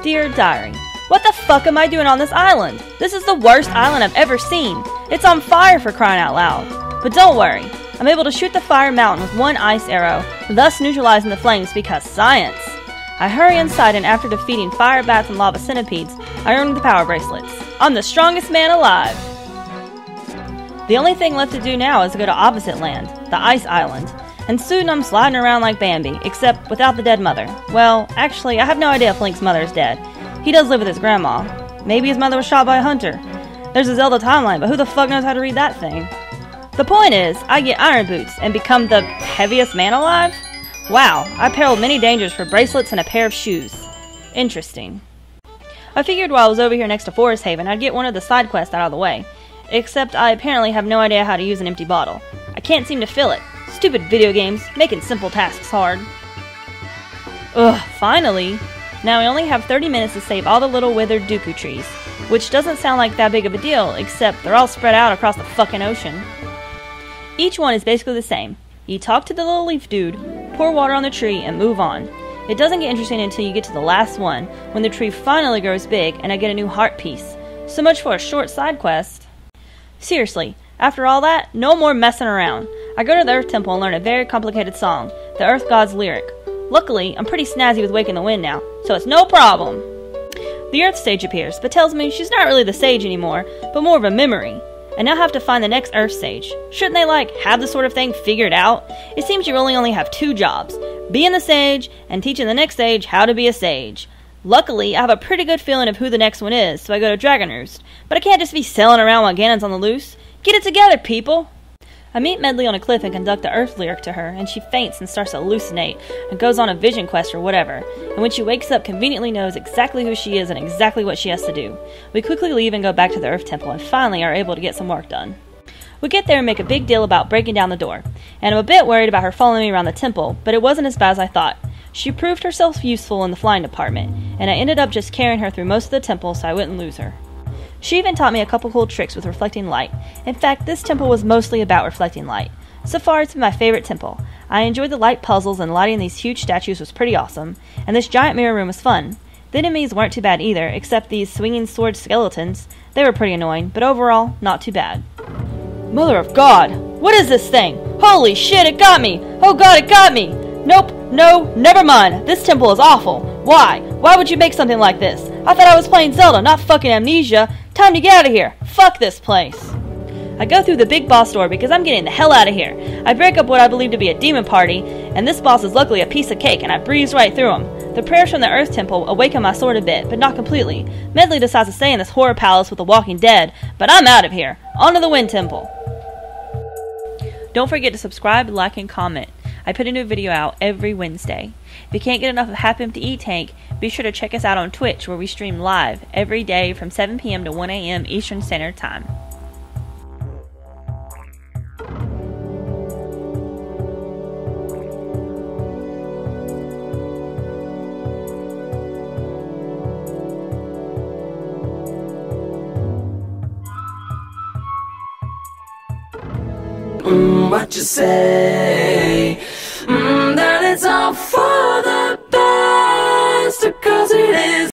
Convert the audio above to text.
Dear Diary, what the fuck am I doing on this island? This is the worst island I've ever seen. It's on fire, for crying out loud. But don't worry, I'm able to shoot the fire mountain with one ice arrow, thus neutralizing the flames because science. I hurry inside, and after defeating fire bats and lava centipedes, I earn the power bracelets. I'm the strongest man alive. The only thing left to do now is to go to opposite land, the ice island. And soon I'm sliding around like Bambi, except without the dead mother. Well, actually, I have no idea if Link's mother is dead. He does live with his grandma. Maybe his mother was shot by a hunter. There's a Zelda timeline, but who the fuck knows how to read that thing? The point is, I get iron boots and become the heaviest man alive? Wow, I periled many dangers for bracelets and a pair of shoes. Interesting. I figured while I was over here next to Forest Haven, I'd get one of the side quests out of the way. Except I apparently have no idea how to use an empty bottle. I can't seem to fill it. Stupid video games, making simple tasks hard. Ugh, finally! Now we only have 30 minutes to save all the little withered Dooku trees, which doesn't sound like that big of a deal, except they're all spread out across the fucking ocean. Each one is basically the same. You talk to the little leaf dude, pour water on the tree, and move on. It doesn't get interesting until you get to the last one, when the tree finally grows big and I get a new heart piece. So much for a short side quest. Seriously, after all that, no more messing around. I go to the Earth Temple and learn a very complicated song, the Earth God's lyric. Luckily, I'm pretty snazzy with Waking the Wind now, so it's no problem. The Earth Sage appears, but tells me she's not really the Sage anymore, but more of a memory. I now have to find the next Earth Sage. Shouldn't they, have this sort of thing figured out? It seems you really only have two jobs, being the Sage and teaching the next Sage how to be a Sage. Luckily, I have a pretty good feeling of who the next one is, so I go to Dragon Roost. But I can't just be sailing around while Ganon's on the loose. Get it together, people! I meet Medli on a cliff and conduct the Earth lyric to her, and she faints and starts to hallucinate, and goes on a vision quest or whatever, and when she wakes up conveniently knows exactly who she is and exactly what she has to do. We quickly leave and go back to the Earth Temple, and finally are able to get some work done. We get there and make a big deal about breaking down the door, and I'm a bit worried about her following me around the temple, but it wasn't as bad as I thought. She proved herself useful in the flying department, and I ended up just carrying her through most of the temple so I wouldn't lose her. She even taught me a couple cool tricks with reflecting light. In fact, this temple was mostly about reflecting light. So far, it's been my favorite temple. I enjoyed the light puzzles, and lighting these huge statues was pretty awesome, and this giant mirror room was fun. The enemies weren't too bad either, except these swinging sword skeletons. They were pretty annoying, but overall, not too bad. Mother of God! What is this thing? Holy shit, it got me! Oh God, it got me! Nope, no, never mind. This temple is awful. Why? Why would you make something like this? I thought I was playing Zelda, not fucking Amnesia. Time to get out of here. Fuck this place. I go through the big boss door because I'm getting the hell out of here. I break up what I believe to be a demon party, and this boss is luckily a piece of cake, and I breeze right through him. The prayers from the Earth Temple awaken my sword a bit, but not completely. Medli decides to stay in this horror palace with the Walking Dead, but I'm out of here. On to the Wind Temple. Don't forget to subscribe, like, and comment. I put a new video out every Wednesday. If you can't get enough of Happy Empty E-Tank, be sure to check us out on Twitch, where we stream live every day from 7 p.m. to 1 a.m. Eastern Standard Time. What you say?